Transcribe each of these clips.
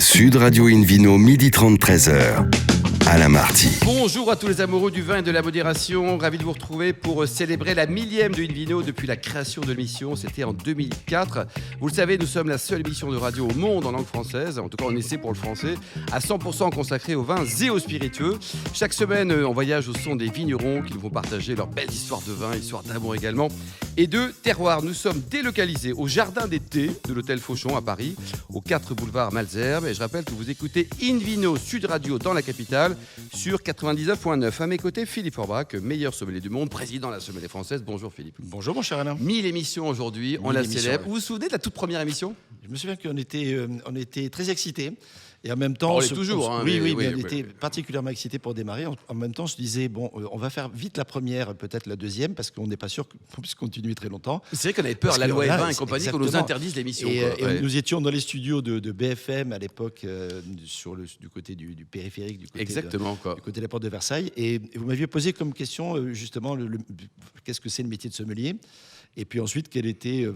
Sud Radio Invino, 12h30, 13h. Alain Marty. Bonjour à tous les amoureux du vin et de la modération. Ravi de vous retrouver pour célébrer la 1000e de Invino depuis la création de l'émission. C'était en 2004. Vous le savez, nous sommes la seule émission de radio au monde en langue française. En tout cas, on essaie pour le français. À 100% consacrée aux vins et aux spiritueux. Chaque semaine, on voyage au son des vignerons qui nous font partager leurs belles histoires de vin, histoires d'amour également. Et de terroir. Nous sommes délocalisés au jardin d'été de l'hôtel Fauchon à Paris, au 4 boulevard Malesherbes. Et je rappelle que vous écoutez Invino Sud Radio dans la capitale sur 99.9. À mes côtés, Philippe Forbach, meilleur sommelier du monde, président de la sommelier française. Bonjour Philippe. Bonjour mon cher Alain. 1000 émissions aujourd'hui, on la célèbre. Vous vous souvenez de la toute première émission ? Je me souviens qu'on était très excités. Et en même temps, on l'est toujours. On était particulièrement excités pour démarrer. En même temps, je disais, bon, on va faire vite la première, peut-être la deuxième, parce qu'on n'est pas sûr qu'on puisse continuer très longtemps. C'est vrai qu'on avait peur, la loi Evin et compagnie, qu'on nous interdise l'émission. Et nous étions dans les studios de BFM à l'époque, du côté du périphérique, du côté de la porte de Versailles. Et vous m'aviez posé comme question, justement, qu'est-ce que c'est le métier de sommelier ? Et puis ensuite, quel était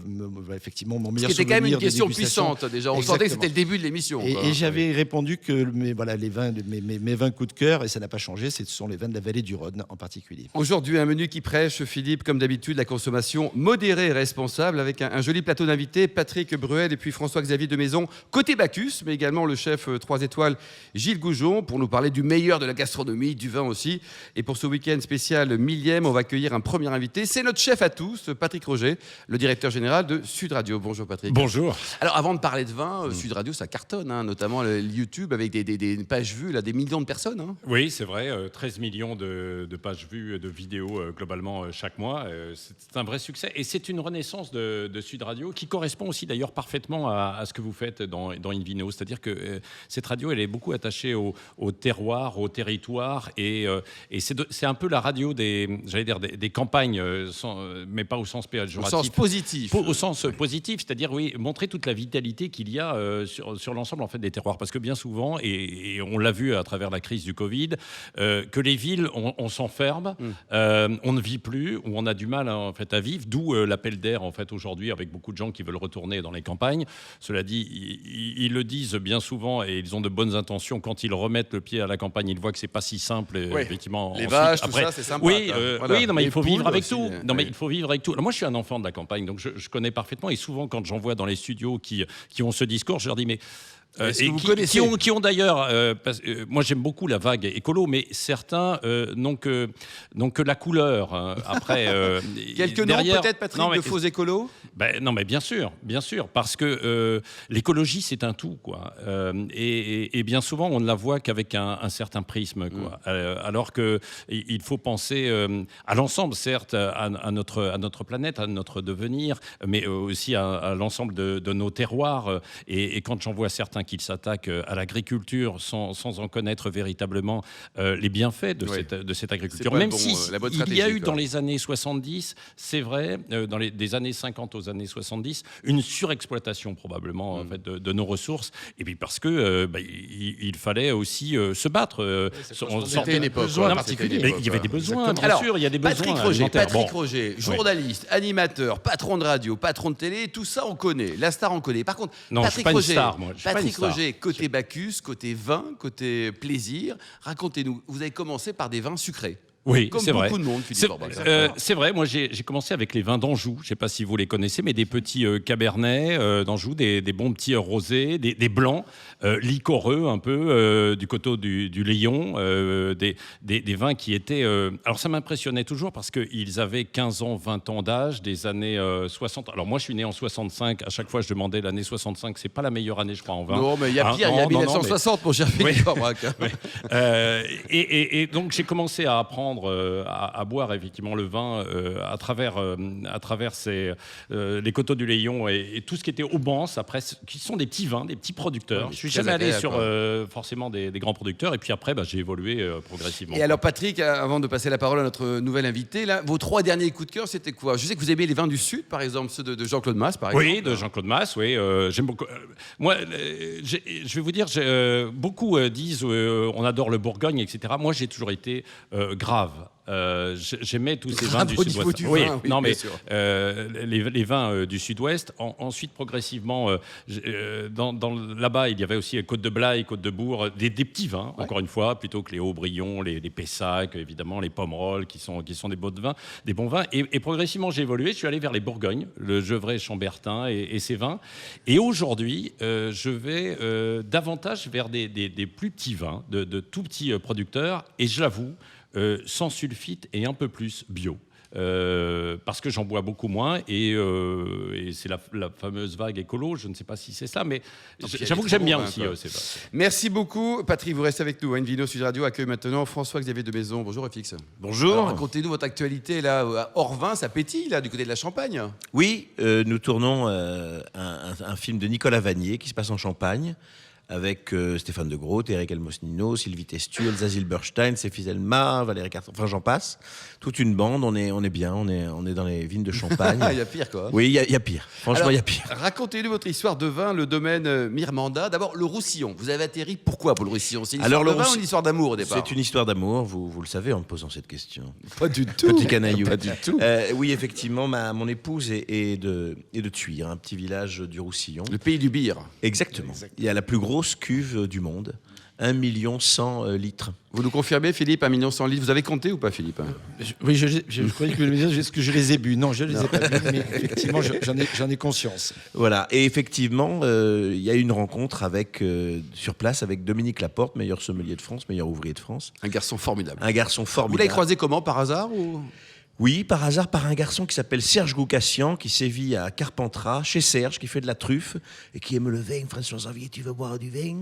effectivement mon meilleur souvenir. C'était quand même une question puissante déjà. On sentait que c'était le début de l'émission. Et j'avais répondu que mes vins coup de cœur, et ça n'a pas changé, ce sont les vins de la vallée du Rhône en particulier. Aujourd'hui, un menu qui prêche, Philippe, comme d'habitude, la consommation modérée et responsable, avec un joli plateau d'invités, Patrick Bruel et puis François-Xavier de Maison, côté Bacchus, mais également le chef 3 étoiles Gilles Goujon, pour nous parler du meilleur de la gastronomie, du vin aussi. Et pour ce week-end spécial 1000e, on va accueillir un premier invité. C'est notre chef à tous, Patrick Roger, le directeur général de Sud Radio. Bonjour Patrick. Bonjour. Alors avant de parler de vin, Sud Radio ça cartonne, notamment le YouTube avec des pages vues, là, des millions de personnes. Oui, c'est vrai, 13 millions de pages vues de vidéos globalement chaque mois. C'est un vrai succès et c'est une renaissance de Sud Radio qui correspond aussi d'ailleurs parfaitement à ce que vous faites dans Invino. C'est-à-dire que cette radio, elle est beaucoup attachée au terroir, au territoire et c'est un peu la radio des campagnes, mais pas au sens péjoratif. Au sens positif. Au sens positif, c'est-à-dire montrer toute la vitalité qu'il y a sur l'ensemble en fait des terroirs, parce que bien souvent, et on l'a vu à travers la crise du Covid, que les villes on s'enferme, on ne vit plus, ou on a du mal en fait à vivre, d'où l'appel d'air en fait aujourd'hui avec beaucoup de gens qui veulent retourner dans les campagnes. Cela dit, ils le disent bien souvent et ils ont de bonnes intentions. Quand ils remettent le pied à la campagne, ils voient que c'est pas si simple. Effectivement, les vaches, tout ça, c'est sympa. Oui, voilà. oui, non mais il faut vivre avec tout. Non mais il faut vivre avec tout. Alors, moi, je suis un enfant de la campagne, donc je connais parfaitement. Et souvent, quand j'en vois dans les studios qui ont ce discours, je leur dis mais qui ont d'ailleurs, moi j'aime beaucoup la vague écolo, mais certains n'ont que la couleur. Après, quelques noms peut-être, Patrick, de faux écolos. Non, mais bien sûr, parce que l'écologie c'est un tout, quoi. Et bien souvent on ne la voit qu'avec un certain prisme, quoi. Alors que il faut penser à l'ensemble, certes, à notre planète, à notre devenir, mais aussi à l'ensemble de nos terroirs. Et quand j'en vois certains qui s'attaquent à l'agriculture sans en connaître véritablement les bienfaits de cette agriculture. Même il y a eu dans les années 70, c'est vrai, des années 50 aux années 70, une surexploitation probablement en fait, de nos ressources. Et puis parce que il fallait aussi se battre. C'était une époque particulière. Il y avait des besoins, bien sûr. Il y a des besoins. Patrick Roger, journaliste, animateur, patron de radio, patron de télé, tout ça on connaît. La star on connaît. Par contre, non, Patrick je suis pas Roger, une star, moi. Patrick Roger, côté Bacchus, côté vin, côté plaisir, racontez-nous. Vous avez commencé par des vins sucrés. Oui, comme c'est beaucoup vrai. de monde, Philippe. C'est vrai, moi j'ai commencé avec les vins d'Anjou. Je ne sais pas si vous les connaissez, mais des petits cabernets d'Anjou, des bons petits rosés, des blancs, liquoreux un peu, du coteau du Léon, des vins qui étaient... alors ça m'impressionnait toujours parce qu'ils avaient 15 ans, 20 ans d'âge, des années 60. Alors moi je suis né en 65, à chaque fois je demandais l'année 65, c'est pas la meilleure année je crois en vin. Non, mais il y a pire, il y a 1960 mon cher Philippe Forbach. Et donc j'ai commencé à apprendre à boire effectivement le vin à travers les coteaux du Léon et tout ce qui était Aubance, après, qui sont des petits vins, des petits producteurs. Je suis jamais allé sur forcément des grands producteurs, et puis après j'ai évolué progressivement. Et alors Patrick, avant de passer la parole à notre nouvel invité, là, vos 3 derniers coups de cœur, c'était quoi? Je sais que vous aimez les vins du Sud, par exemple, ceux de Jean-Claude Mas, par exemple. Oui, de Jean-Claude Mas, oui. J'aime beaucoup. Moi, je vais vous dire, beaucoup disent on adore le Bourgogne, etc. Moi, j'ai toujours été grave. J'aimais tous ces vins du Sud-Ouest. Oui, non, mais les vins du Sud-Ouest. Ensuite, progressivement, là-bas, il y avait aussi Côte de Blaye, Côte de Bourg, des petits vins, encore une fois, plutôt que les Haut-Brion, les Pessac, évidemment, les Pomerol, qui sont des bons vins. Et progressivement, j'ai évolué. Je suis allé vers les Bourgognes, le Gevrey, Chambertin et ces vins. Et aujourd'hui, je vais davantage vers des plus petits vins, de tout petits producteurs. Et je l'avoue, sans sulfite et un peu plus bio. Parce que j'en bois beaucoup moins et c'est la fameuse vague écolo, je ne sais pas si c'est ça, mais j'avoue que j'aime bien aussi ces vagues. Merci beaucoup. Patrick, vous restez avec nous. Invino Sud Radio accueille maintenant François-Xavier de Maison. Bonjour FX. Bonjour. Alors, racontez-nous votre actualité là, à Orvin, ça pétille là, du côté de la Champagne. Oui, nous tournons un film de Nicolas Vanier qui se passe en Champagne, avec Stéphane de Groot, Eric Elmosnino, Sylvie Testu, Elsa Zilberstein, Sophie Zelma, Valérie Carton, enfin j'en passe. Toute une bande, on est bien, on est dans les vignes de Champagne. Il y a pire quoi. Oui, il y a pire. Franchement, il y a pire. Racontez-nous votre histoire de vin, le domaine Mirmanda. D'abord, le Roussillon. Vous avez atterri pourquoi pour le Roussillon? C'est une histoire de vin ou une histoire d'amour au départ? C'est une histoire d'amour, vous le savez en me posant cette question. Pas du tout. Petit canaillou. Pas du tout. Oui, effectivement, mon épouse est de Thuir, un petit village du Roussillon. Le pays du bière. Exactement. Il y a la plus grosse cuve du monde, 1 100 000 litres. Vous nous confirmez, Philippe, 1 100 000 litres. Vous avez compté ou pas, Philippe? Oui, je croyais que est-ce que je les ai bu? Non, je ne les ai pas bu, mais effectivement, j'en ai conscience. Voilà, et effectivement, il y a eu une rencontre sur place avec Dominique Laporte, meilleur sommelier de France, meilleur ouvrier de France. Un garçon formidable. Un garçon formidable. Vous l'avez croisé comment, par hasard ou... Oui, par hasard, par un garçon qui s'appelle Serge Goukassian, qui sévit à Carpentras, chez Serge, qui fait de la truffe, et qui aime le vin. François-Xavier, tu veux boire du vin?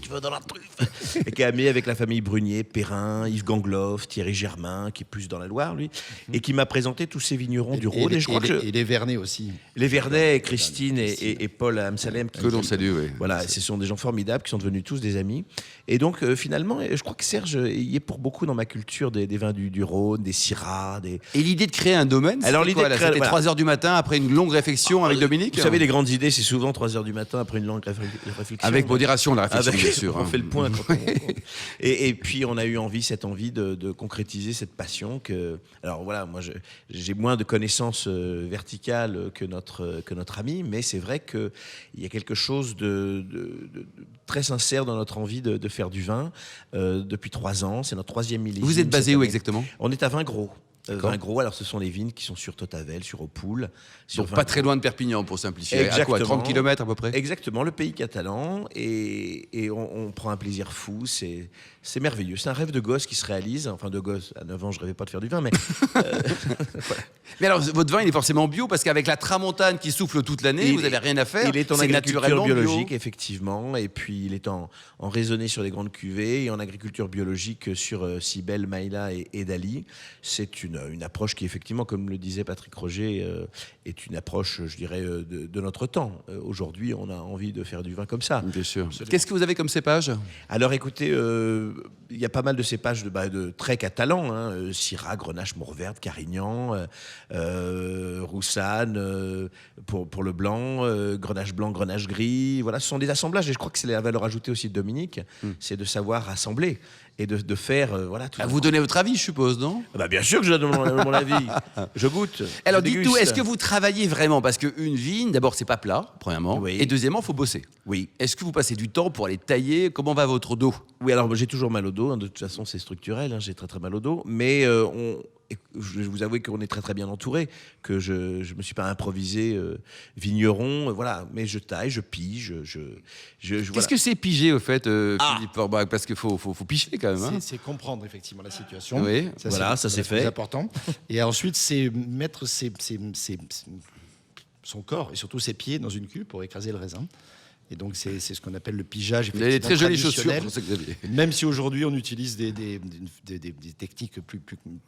Tu veux dans la truffe? Et qui est ami avec la famille Brunier, Perrin, Yves Gangloff, Thierry Germain, qui est plus dans la Loire, lui, et qui m'a présenté tous ces vignerons du Rhône. Et les Vernets aussi. Les Vernets, Christine et Paul Amsalem. Que l'on salue, oui. Voilà, ce sont des gens formidables qui sont devenus tous des amis. Et donc, finalement, je crois que Serge y est pour beaucoup dans ma culture des vins du Rhône, des Syrah, des... Et l'idée de créer un domaine, c'était 3h du matin après une longue réflexion avec Dominique? Vous savez, les grandes idées, c'est souvent 3h du matin après une longue réflexion. Avec modération, la réflexion, bien sûr. On fait le point. Et puis, on a eu cette envie de concrétiser cette passion. Alors voilà, moi, j'ai moins de connaissances verticales que notre ami, mais c'est vrai qu'il y a quelque chose de très sincère dans notre envie de faire du vin depuis 3 ans. C'est notre 3e millésime. Vous êtes basé où exactement? On est à Vingros. Vingros, alors ce sont les vignes qui sont sur Totavel, sur Opoul. Donc pas très loin de Perpignan pour simplifier. Exactement. À quoi, 30 km à peu près? Exactement, le pays catalan. Et on prend un plaisir fou. C'est merveilleux. C'est un rêve de gosse qui se réalise. Enfin, de gosse, à 9 ans, je rêvais pas de faire du vin, mais... Voilà. Mais alors, votre vin, il est forcément bio parce qu'avec la tramontane qui souffle toute l'année, vous n'avez rien à faire. Il est en agriculture biologique, effectivement. Et puis, il est en raisonné sur des grandes cuvées et en agriculture biologique sur Cybèle, Maïla et Dali. C'est une approche qui, effectivement, comme le disait Patrick Roger, est une approche, je dirais, de notre temps. Aujourd'hui, on a envie de faire du vin comme ça. Bien sûr. Qu'est-ce que vous avez comme cépage? Alors, écoutez, il y a pas mal de cépages de très catalans. Syrah, Grenache, Mourvèdre, Carignan, Roussanne pour le blanc, Grenache blanc, Grenache gris. Voilà, ce sont des assemblages. Et je crois que c'est la valeur ajoutée aussi de Dominique, c'est de savoir assembler et de faire voilà. Tout vous donnez votre avis, je suppose, non? Bien sûr que je donne mon avis. Je goûte. Alors dites-nous, est-ce que vous travaillez vraiment? Parce qu'une vigne, d'abord, c'est pas plat, premièrement, oui. Et deuxièmement, il faut bosser. Oui. Est-ce que vous passez du temps pour aller tailler? Comment va votre dos? Oui, alors j'ai toujours mal au dos. De toute façon, c'est structurel. J'ai très très mal au dos. Mais je vais vous avouer qu'on est très très bien entouré, que je me suis pas improvisé vigneron, voilà. Mais je taille, je pige, Qu'est-ce que c'est piger au fait, Philippe Forbach? Parce qu'il faut piger quand même. Hein. C'est comprendre effectivement la situation. Oui. Ça c'est fait. C'est important. Et ensuite, c'est mettre son corps et surtout ses pieds dans une cuve pour écraser le raisin. Et donc, c'est ce qu'on appelle le pigeage. Vous avez des très jolies chaussures, même si aujourd'hui, on utilise des techniques plus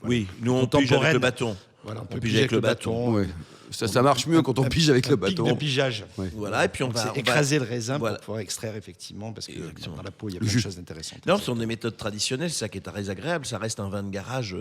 oui, nous, on pige avec le bâton. Voilà, on peut piger avec le bâton. Ouais. Ça marche mieux quand on pige avec le bâton. Pic de pigeage. Ouais. Voilà, et puis on va écraser le raisin pour pouvoir extraire effectivement, parce que dans la peau, il y a plein de choses intéressantes. Non, ce sont des méthodes traditionnelles, c'est ça qui est très agréable. Ça reste un vin de garage.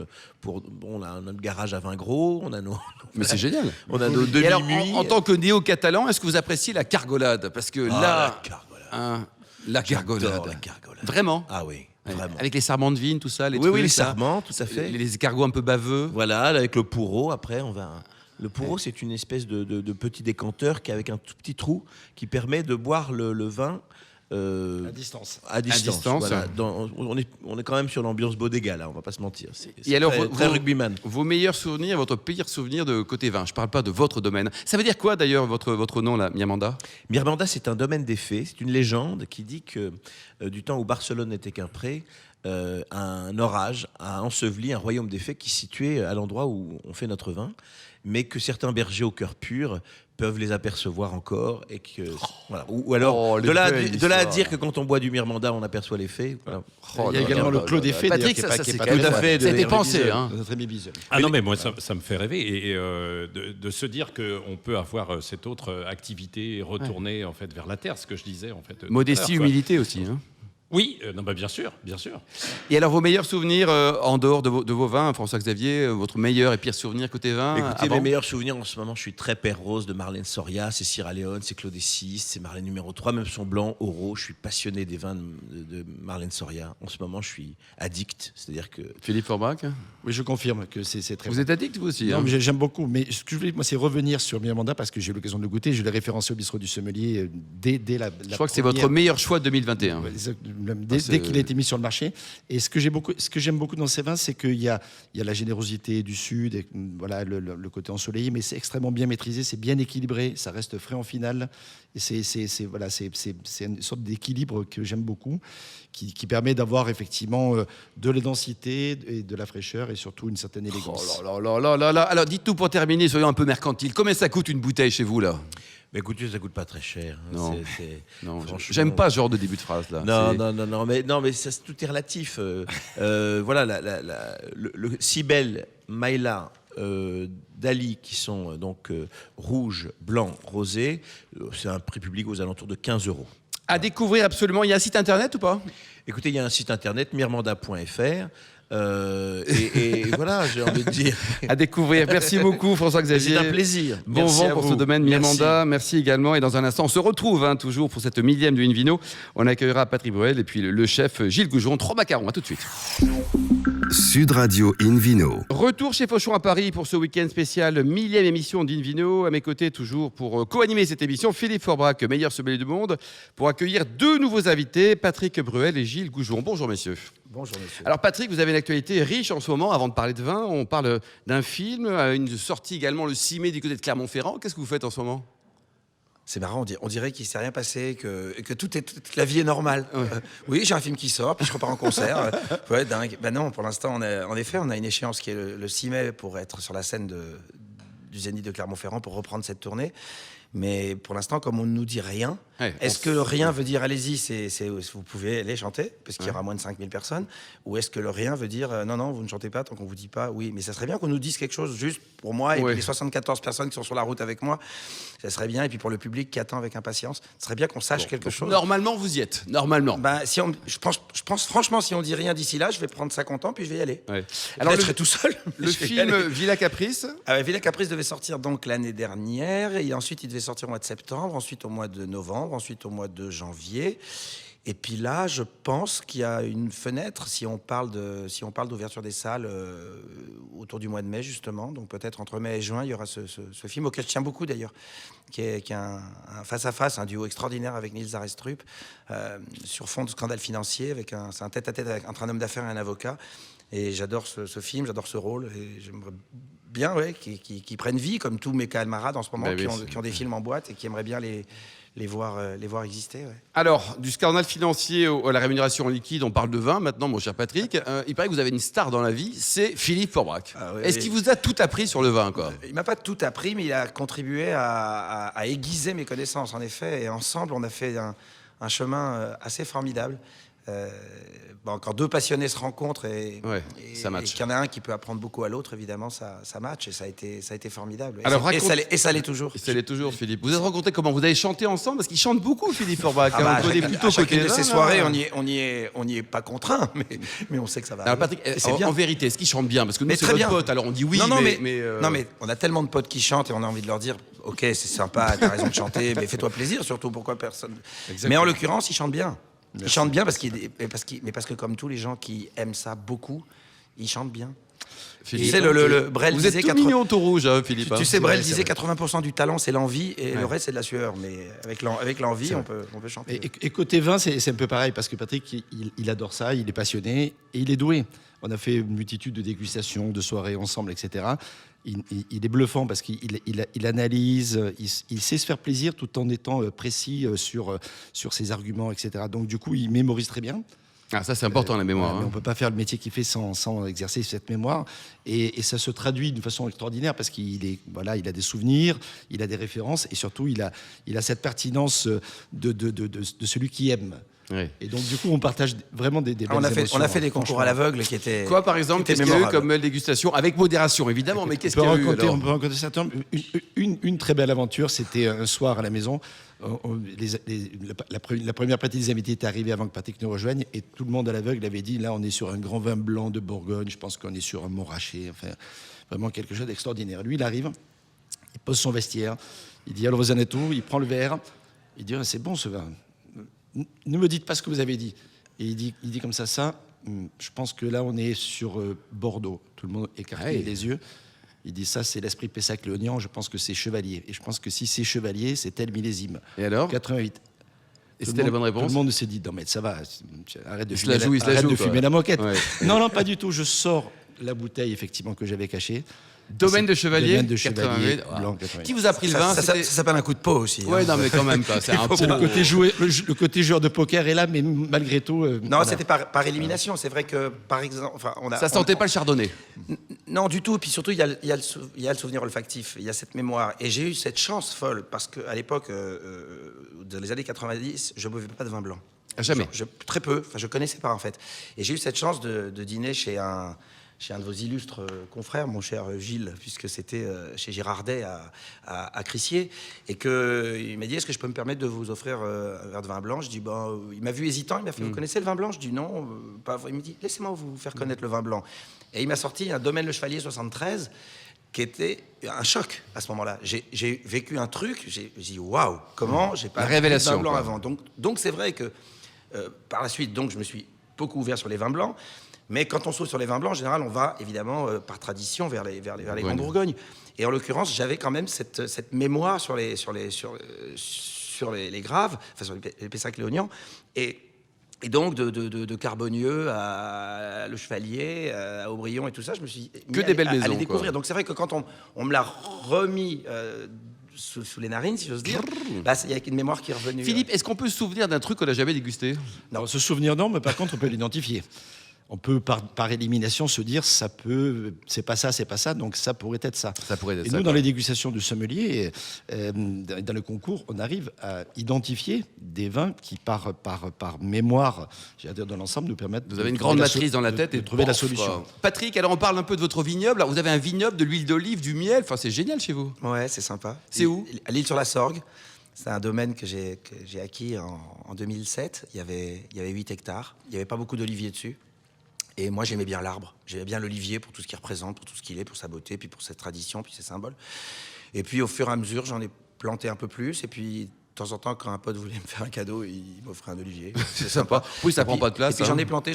On a notre garage à Vingros, on a nos... Mais c'est génial. On a nos demi-muits. En tant que néo-catalan, est-ce que vous appréciez la cargolade? Parce que là... la cargolade. La cargolade. La cargolade. Vraiment? Ah oui. Vraiment. Avec les sarments de vigne, tout ça, les oui, trucs, les ça. sarments, tout à fait. Les escargots un peu baveux. Voilà, avec le pourreau, après, on va... Le pourreau, c'est une espèce de petit décanteur avec un tout petit trou qui permet de boire le vin... à distance. À distance. Voilà. On est quand même sur l'ambiance bodega, là, on va pas se mentir. C'est Et alors, très rugbyman. Vos meilleurs souvenirs, votre pire souvenir de côté vin. Je parle pas de votre domaine. Ça veut dire quoi d'ailleurs votre nom là, Mirmanda? Mirmanda, c'est un domaine des fées. C'est une légende qui dit que du temps où Barcelone n'était qu'un pré, un orage a enseveli un royaume des fées qui se situait à l'endroit où on fait notre vin, mais que certains bergers au cœur pur peuvent les apercevoir encore et que voilà. Ou alors de là à dire que quand on boit du Mirmanda on aperçoit les fées. Voilà. Il y a également le Clos des Fées. Patrick, qui est ça pas c'est tout tout à fait. C'était pensé. Hein. Notre ami Bizel. Ah non, mais moi, ça me fait rêver. Et de se dire qu'on peut avoir cette autre activité et retourner en fait, vers la terre, ce que je disais. En fait, Modestie, humilité aussi. Hein. Oui, non, bah, bien sûr, bien sûr. Et alors, vos meilleurs souvenirs en dehors de vos vins, François-Xavier, votre meilleur et pire souvenir côté vin? Écoutez, mes meilleurs souvenirs en ce moment, je suis très Père Rose de Marlène Soria, c'est Sierra Leone, c'est Claude VI, c'est Marlène numéro 3, même son blanc, Oro. Je suis passionné des vins de Marlène Soria. En ce moment, je suis addict, c'est-à-dire que... Philippe Forbach? Oui, je confirme que c'est très Vous êtes addict, vous aussi? Non, hein. mais j'aime beaucoup. Mais ce que je voulais, moi, c'est revenir sur Mirmanda parce que j'ai eu l'occasion de le goûter. Je l'ai référencé au bistrot du sommelier dès la Je crois que c'est votre meilleur choix de 2021. Dès qu'il a été mis sur le marché. Et ce que j'aime beaucoup dans ces vins, c'est qu'il y a la générosité du Sud, et, voilà, le côté ensoleillé, mais c'est extrêmement bien maîtrisé, c'est bien équilibré, ça reste frais en finale. Et c'est une sorte d'équilibre que j'aime beaucoup, qui permet d'avoir effectivement de la densité et de la fraîcheur et surtout une certaine élégance. Oh là. Alors, dites-nous pour terminer, soyons un peu mercantiles. Combien ça coûte une bouteille chez vous, là? Mais écoutez, ça coûte pas très cher. Non, j'aime pas ce genre de début de phrase là. Non, mais ça, tout est relatif. Voilà, le Cybèle, Maïla, Dali, qui sont donc rouge, blanc, rosé, c'est un prix public aux alentours de 15 €. À découvrir absolument. Il y a un site internet ou pas? Écoutez, il y a un site internet, mirmanda.fr. Et voilà, j'ai envie de dire. À découvrir. Merci beaucoup, François-Xavier. C'est un plaisir. Bon Merci vent à pour vous. ce domaine Mirmanda. Merci également. Et dans un instant, on se retrouve toujours pour cette millième de Invino. On accueillera Patrick Bruel et puis le chef Gilles Goujon. 3 macarons. À tout de suite. Sud Radio Invino. Retour chez Fauchon à Paris pour ce week-end spécial, millième émission d'Invino. À mes côtés, toujours pour co-animer cette émission, Philippe Forbach, meilleur sommelier du monde, pour accueillir 2 nouveaux invités, Patrick Bruel et Gilles Goujon. Bonjour messieurs. Bonjour monsieur. Alors Patrick, vous avez une actualité riche en ce moment. Avant de parler de vin, on parle d'un film, une sortie également le 6 mai du côté de Clermont-Ferrand. Qu'est-ce que vous faites en ce moment? C'est marrant, on dirait qu'il ne s'est rien passé, que toute la vie est normale. Ouais. Oui, j'ai un film qui sort, puis je repars en concert. Ouais, dingue. Ben non, pour l'instant, en effet, on a une échéance qui est le 6 mai pour être sur la scène du Zénith de Clermont-Ferrand pour reprendre cette tournée. Mais pour l'instant, comme on ne nous dit rien, est-ce que le rien veut dire allez-y, vous pouvez aller chanter, parce qu'il y aura moins de 5000 personnes, ou est-ce que le rien veut dire non, vous ne chantez pas tant qu'on ne vous dit pas oui, mais ça serait bien qu'on nous dise quelque chose juste pour moi et puis les 74 personnes qui sont sur la route avec moi, ça serait bien, et puis pour le public qui attend avec impatience, ce serait bien qu'on sache quelque chose. Normalement, vous y êtes, normalement. Ben, je pense franchement, si on dit rien d'ici là, je vais prendre ça content, puis je vais y aller. Ouais. Alors, je serai tout seul. Le film Villa Caprice. Villa Caprice devait sortir donc l'année dernière, et ensuite il devait sortir au mois de septembre, ensuite au mois de novembre, ensuite au mois de janvier. Et puis là, je pense qu'il y a une fenêtre, si on parle d'ouverture des salles autour du mois de mai, justement. Donc peut-être entre mai et juin, il y aura ce film auquel je tiens beaucoup d'ailleurs, qui est un face-à-face, un duo extraordinaire avec Niels Arestrup, sur fond de scandale financier, c'est un tête-à-tête entre un homme d'affaires et un avocat. Et j'adore ce film, j'adore ce rôle, et j'aimerais bien qu'ils prennent vie, comme tous mes camarades en ce moment, qui ont des films en boîte et qui aimeraient bien les voir exister. Ouais. Alors, du scandale financier à la rémunération en liquide, on parle de vin maintenant, mon cher Patrick. Il paraît que vous avez une star dans la vie, c'est Philippe Forbach. Est-ce qu'il vous a tout appris sur le vin, quoi? Il m'a pas tout appris, mais il a contribué à aiguiser mes connaissances, en effet. Et ensemble, on a fait un chemin assez formidable. Quand 2 passionnés se rencontrent et qu'il y en a un qui peut apprendre beaucoup à l'autre, évidemment, ça match, et ça a été formidable. Alors, et ça l'est toujours. Et ça l'est toujours, Philippe. Vous êtes rencontrés comment? Vous avez chanté ensemble? Parce qu'il chante beaucoup, Philippe Forbach. À chacune de ces soirées, on n'y est pas contraint, mais on sait que ça va. Alors, Patrick, en vérité, est-ce qu'il chante bien? Parce que nous, c'est notre pote, alors on dit oui, mais on a tellement de potes qui chantent et on a envie de leur dire ok, c'est sympa, t'as raison de chanter, mais fais-toi plaisir, surtout pourquoi personne. Exactement. Mais en l'occurrence, il chante bien. Il chante bien parce que comme tous les gens qui aiment ça beaucoup, il chante bien. Philippe, tu sais, le Brel vous disait êtes tout mignon, tout rouge, hein, Philippe. Tu sais, Brel disait 80% du talent, c'est l'envie, et le reste, c'est de la sueur. Mais avec l'envie, on peut chanter. Et côté vin, c'est un peu pareil, parce que Patrick, il adore ça, il est passionné, et il est doué. On a fait une multitude de dégustations, de soirées ensemble, etc. Il est bluffant parce qu'il analyse, il sait se faire plaisir tout en étant précis sur ses arguments, etc. Donc du coup, il mémorise très bien. Ah, ça c'est important la mémoire. Mais on ne peut pas faire le métier qu'il fait sans exercer cette mémoire. Et ça se traduit d'une façon extraordinaire parce qu'il a des souvenirs, il a des références et surtout il a cette pertinence de celui qui aime. Oui. Et donc du coup on partage vraiment des belles émotions. On a fait des concours à l'aveugle qui étaient... Quoi par exemple, qu'est-ce qu'il y a eu comme dégustation avec modération évidemment, mais qu'est-ce qu'il y a eu alors ? On peut raconter ça. Une très belle aventure, c'était un soir à la maison. La première partie des invités était arrivée avant que Patrick nous rejoigne et tout le monde à l'aveugle avait dit là on est sur un grand vin blanc de Bourgogne, je pense qu'on est sur un Montrachet, enfin vraiment quelque chose d'extraordinaire. Lui il arrive, il pose son vestiaire, il dit alors vous en êtes où ? Il prend le verre, il dit c'est bon ce vin. Ne me dites pas ce que vous avez dit. Et il dit comme ça, je pense que là on est sur Bordeaux. Tout le monde écarte les yeux. Il dit ça, c'est l'esprit Pessac-Léognan, je pense que c'est chevalier. Et je pense que si c'est chevalier, c'est tel millésime. Et alors ? 88. Et c'était la bonne réponse ? Tout le monde se dit, non mais ça va, arrête de fumer la moquette. Ouais. Non, pas du tout. Je sors la bouteille, effectivement, que j'avais cachée. Domaine de chevalier, 88. Blanc, 88. Qui vous a pris le vin ? Ça s'appelle un coup de peau aussi. Ouais, non, mais quand même pas. C'est le côté joueur de poker est là, mais malgré tout. Non, c'était par élimination. C'est vrai que, par exemple, ça sentait pas le chardonnay. Non, du tout. Et puis surtout, il y a le souvenir olfactif. Il y a cette mémoire. Et j'ai eu cette chance folle parce qu'à l'époque, dans les années 90, je ne buvais pas de vin blanc. Jamais. Très peu. Enfin, je connaissais pas en fait. Et j'ai eu cette chance de dîner chez un de vos illustres confrères, mon cher Gilles, puisque c'était chez Girardet à Crissier, et qu'il m'a dit, est-ce que je peux me permettre de vous offrir un verre de vin blanc ? Je dis, il m'a vu hésitant, il m'a fait, vous connaissez le vin blanc ? Je dis, non, pas. Il me dit, laissez-moi vous faire connaître le vin blanc. Et il m'a sorti un Domaine Le Chevalier 73, qui était un choc à ce moment-là. J'ai vécu un truc, j'ai dit, waouh, comment j'ai pas vu le vin blanc avant. Donc c'est vrai que, par la suite, donc, je me suis beaucoup ouvert sur les vins blancs. Mais quand on s'ouvre sur les vins blancs, en général, on va évidemment, par tradition, vers les Grands Bourgognes. Et en l'occurrence, j'avais quand même cette mémoire sur les Graves, enfin sur les Pessac-Léognan. Et donc, de Carbonieux à Le Chevalier, à Aubryon et tout ça, je me suis mis des belles maisons, à les découvrir. Donc c'est vrai que quand on me l'a remis... Sous les narines, si j'ose dire. Là, il y a une mémoire qui est revenue. Philippe, est-ce qu'on peut se souvenir d'un truc qu'on n'a jamais dégusté ? Non, se souvenir non, mais par contre, on peut l'identifier. On peut par élimination se dire c'est pas ça, donc ça pourrait être ça. Et nous, dans les dégustations de sommelier, dans le concours, on arrive à identifier des vins qui, par mémoire, dans l'ensemble, nous permettent. Vous avez une grande matrice dans la tête et de trouver la solution. Patrick, alors on parle un peu de votre vignoble. Alors, vous avez un vignoble, de l'huile d'olive, du miel. Enfin, c'est génial chez vous. Ouais, c'est sympa. C'est où ? À l'Île-sur-la-Sorgue. C'est un domaine que j'ai acquis en 2007. Il y avait 8 hectares. Il n'y avait pas beaucoup d'oliviers dessus. Et moi, j'aimais bien l'arbre. J'aimais bien l'olivier pour tout ce qu'il représente, pour tout ce qu'il est, pour sa beauté, puis pour sa tradition, puis ses symboles. Et puis, au fur et à mesure, j'en ai planté un peu plus. Et puis, de temps en temps, quand un pote voulait me faire un cadeau, il m'offrait un olivier. C'est sympa. Oui, ça prend pas de place. Et puis, j'en ai planté.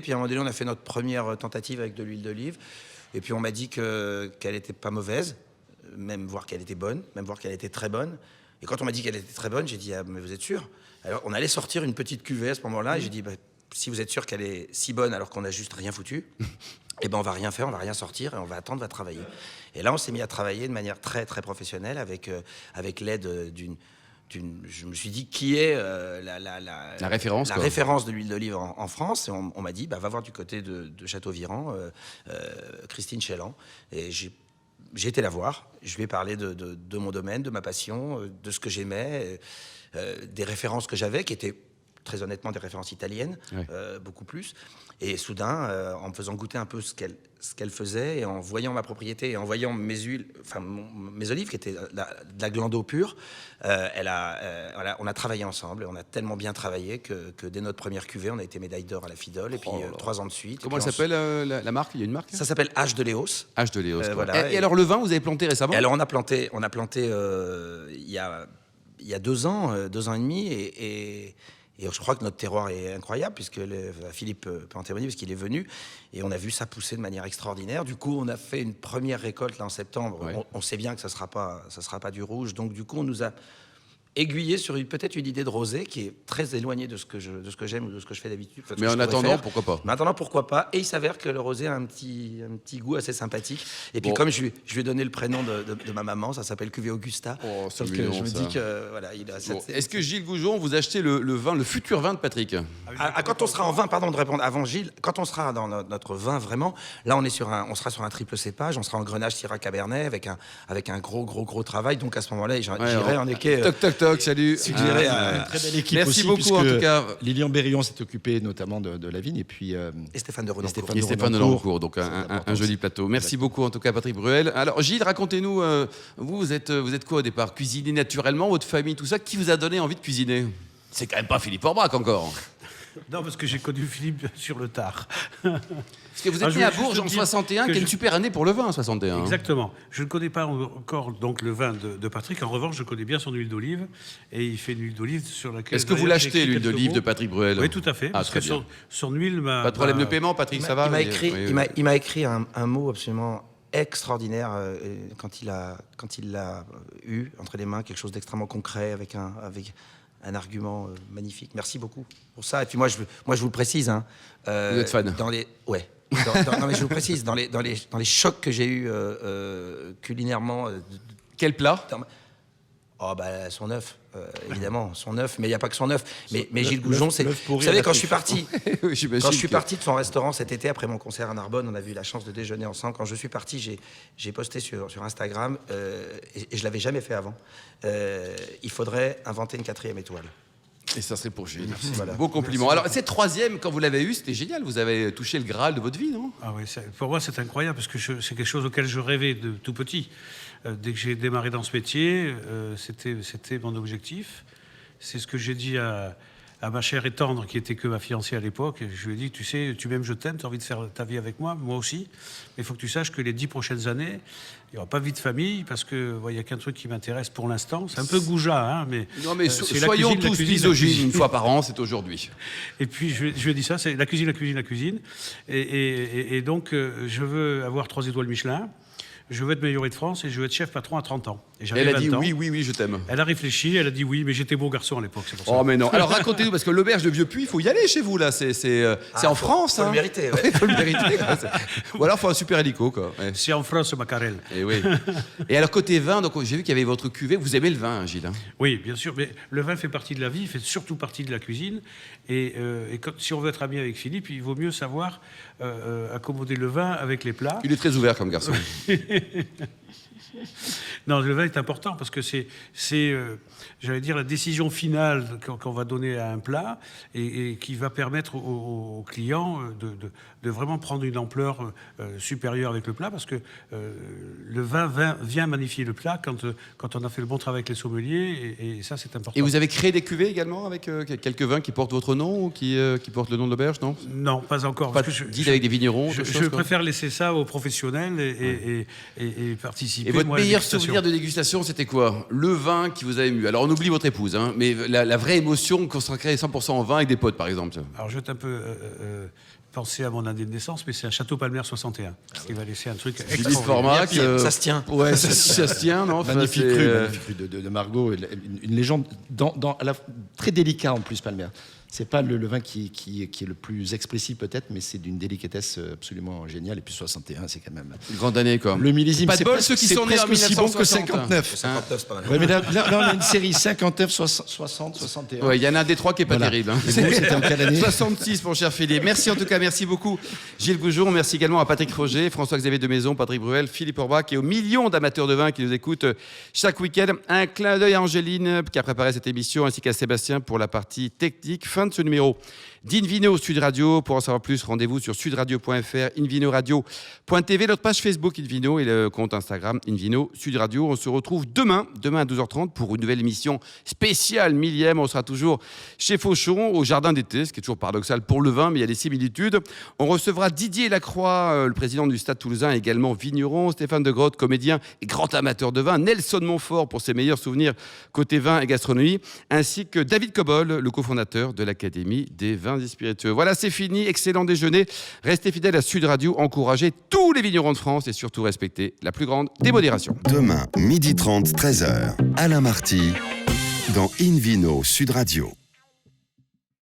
Puis, à un moment donné, on a fait notre première tentative avec de l'huile d'olive. Et puis, on m'a dit qu'elle n'était pas mauvaise, même voir qu'elle était bonne, même voir qu'elle était très bonne. Et quand on m'a dit qu'elle était très bonne, j'ai dit, ah, mais vous êtes sûr ? Alors, on allait sortir une petite cuvée à ce moment-là. Et j'ai dit, si vous êtes sûr qu'elle est si bonne alors qu'on n'a juste rien foutu, eh ben on va rien faire, on va rien sortir et on va attendre, on va travailler. Et là, on s'est mis à travailler de manière très très professionnelle avec l'aide d'une. Je me suis dit qui est la référence de l'huile d'olive en France. Et on m'a dit va voir du côté de Châteauviran, Christine Chélan. Et j'ai été la voir. Je lui ai parlé de mon domaine, de ma passion, de ce que j'aimais, des références que j'avais qui étaient très honnêtement des références italiennes, beaucoup plus. Et soudain, en me faisant goûter un peu ce qu'elle faisait, et en voyant ma propriété, et en voyant mes huiles, enfin mes olives, qui étaient de la glando pure, on a travaillé ensemble, et on a tellement bien travaillé que dès notre première cuvée, on a été médaille d'or à la Fidole, et puis 3 ans de suite. Comment elle s'appelle la marque ? Il y a une marque ? Ça s'appelle H de Léos. H de Léos. Voilà, et alors le vin, vous avez planté récemment ? Alors on a planté il y a 2 ans, 2 ans et demi, et Et je crois que notre terroir est incroyable, puisque Philippe peut en témoigner, parce qu'il est venu, et on a vu ça pousser de manière extraordinaire. Du coup, on a fait une première récolte là, en septembre. Ouais. On sait bien que ça sera pas du rouge. Donc, du coup, on nous a aiguillé sur peut-être une idée de rosé qui est très éloignée de ce que j'aime ou de ce que je fais d'habitude. Mais en attendant, pourquoi pas? Mais en attendant, pourquoi pas? Et il s'avère que le rosé a un petit goût assez sympathique. Et puis comme je lui ai donné le prénom de ma maman, ça s'appelle Cuvée Augusta. Oh, c'est donc mignon, je me ça. dis que voilà, il a cette... Est-ce que Gilles Goujon, vous achetez le vin, le futur vin de Patrick? Quand on sera en vin, pardon de répondre avant Gilles, quand on sera dans notre vin vraiment, là on sera sur un triple cépage, on sera en Grenache Syrah Cabernet avec un gros travail. Donc à ce moment-là, j'irai en équerre. Toc, salut. Une très belle équipe. Merci aussi, beaucoup en tout cas. Lilian Berillon s'est occupé notamment de la vigne et puis Et Stéphane de Renoncourt. Et Stéphane Delancourt, donc un joli plateau. Merci beaucoup en tout cas Patrick Bruel. Alors Gilles, racontez-nous, vous êtes quoi au départ? Cuisiner naturellement, votre famille, tout ça, qui vous a donné envie de cuisiner? C'est quand même pas Philippe Orbach encore. Non, parce que j'ai connu Philippe sur le tard. Parce que vous êtes né à Bourges en 61, qui est une super année pour le vin, 61. Exactement. Je ne connais pas encore donc, le vin de Patrick. En revanche, je connais bien son huile d'olive. Et il fait une huile d'olive sur laquelle... Est-ce que vous l'achetez, l'huile d'olive de Patrick Bruel? Oui, tout à fait. Parce que son huile m'a... Pas de problème de paiement, Patrick, ça va? Il m'a écrit un mot absolument extraordinaire quand il l'a eu entre les mains, quelque chose d'extrêmement concret avec un argument magnifique. Merci beaucoup pour ça. Et puis moi, je vous le précise. Hein, vous êtes fan? Ouais. Non, mais je vous précise, dans les chocs que j'ai eus culinairement... Quel plat? Son œuf, évidemment, son œuf, mais il n'y a pas que son œuf. Mais Gilles Goujon, c'est... Vous savez, quand je suis parti de son restaurant cet été, après mon concert à Narbonne, on a eu la chance de déjeuner ensemble. Quand je suis parti, j'ai posté sur Instagram, et je ne l'avais jamais fait avant, il faudrait inventer une 4e étoile. Et ça serait pour Gilles. Voilà. Beau compliment. Alors, cette 3e, quand vous l'avez eu, c'était génial. Vous avez touché le Graal de votre vie, non? Ah oui, pour moi, c'est incroyable parce que c'est quelque chose auquel je rêvais de tout petit. Dès que j'ai démarré dans ce métier, c'était mon objectif. C'est ce que j'ai dit à ma chère et tendre, qui était que ma fiancée à l'époque. Je lui ai dit, tu sais, tu m'aimes, je t'aime, tu as envie de faire ta vie avec moi aussi. Mais il faut que tu saches que les 10 prochaines années, il n'y aura pas de vie de famille, parce qu'il n'y a qu'un truc qui m'intéresse pour l'instant. C'est un peu goujat, hein, mais... Non, mais soyons tous misogynes, une fois par an, c'est aujourd'hui. Et puis, je lui ai dit ça, c'est la cuisine. Et donc, je veux avoir 3 étoiles Michelin. Je veux être meilleur de France et je veux être chef patron à 30 ans. Et elle a dit oui, je t'aime. Elle a réfléchi, elle a dit oui, mais j'étais beau garçon à l'époque, c'est pour ça. Oh, mais non. Alors racontez-nous, parce que l'auberge de Vieux-Puy, il faut y aller chez vous, là. C'est en France. Faut le mériter, ouais. Faut le mériter, quoi. Ou alors, il faut un super hélico, quoi. Ouais. C'est en France, Macarel. Et oui. Et alors, côté vin, donc j'ai vu qu'il y avait votre cuvée. Vous aimez le vin, hein, Gilles? Oui, bien sûr. Mais le vin fait partie de la vie, il fait surtout partie de la cuisine. Et si on veut être ami avec Philippe, il vaut mieux savoir accommoder le vin avec les plats. Il est très ouvert comme garçon. Non, le vin est important parce que c'est j'allais dire, la décision finale qu'on va donner à un plat et qui va permettre aux clients de vraiment prendre une ampleur supérieure avec le plat, parce que le vin vient magnifier le plat quand on a fait le bon travail avec les sommeliers, et ça, c'est important. Et vous avez créé des cuvées également avec quelques vins qui portent votre nom ou qui portent le nom de l'auberge, non? Non, pas encore. Pas dites avec des vignerons. Je préfère laisser ça aux professionnels et participer. Et votre meilleur souvenir de dégustation, c'était quoi? Le vin qui vous a ému. Alors, on oublie votre épouse, hein, mais la vraie émotion consacrée 100% en vin avec des potes, par exemple. Alors, je vais un peu penser à mon année de naissance, mais c'est un Château Palmer 61, qui va laisser un truc extraordinaire. Ça se tient. Ouais, ça se tient, non? Magnifique cru de Margaux, une légende très délicat en plus, Palmer. C'est pas le vin qui est le plus explicite peut-être, mais c'est d'une délicatesse absolument géniale. Et puis 61, c'est quand même une grande année, quoi. Le millésime, pas de bol, ceux qui sont nés en 1960. Aussi bon que 59. 59, c'est pas mal. Ouais, mais là, on a une série 59, 60, 61. Ouais, il y en a un des trois qui est pas terrible. Hein. C'était en quelle année? 66, mon cher Philippe. Merci en tout cas, merci beaucoup Gilles Goujon. Merci également à Patrick Roger, François-Xavier de Maison, Patrick Bruel, Philippe Orbach et aux millions d'amateurs de vin qui nous écoutent chaque week-end. Un clin d'œil à Angéline qui a préparé cette émission, ainsi qu'à Sébastien pour la partie technique. Fin de ce numéro d'Invino Sud Radio. Pour en savoir plus, rendez-vous sur sudradio.fr, invinoradio.tv, notre page Facebook Invino et le compte Instagram Invino Sud Radio. On se retrouve demain à 12h30 pour une nouvelle émission spéciale millième. On sera toujours chez Fauchon, au Jardin d'été, ce qui est toujours paradoxal pour le vin, mais il y a des similitudes. On recevra Didier Lacroix, le président du Stade Toulousain, également vigneron, Stéphane de Grotte, comédien et grand amateur de vin, Nelson Montfort pour ses meilleurs souvenirs côté vin et gastronomie, ainsi que David Cobol, le cofondateur de la l'Académie des vins et spiritueux. Voilà, c'est fini. Excellent déjeuner. Restez fidèles à Sud Radio. Encouragez tous les vignerons de France et surtout respectez la plus grande démodération. Demain, 12h30, 13h, Alain Marty, dans Invino Sud Radio.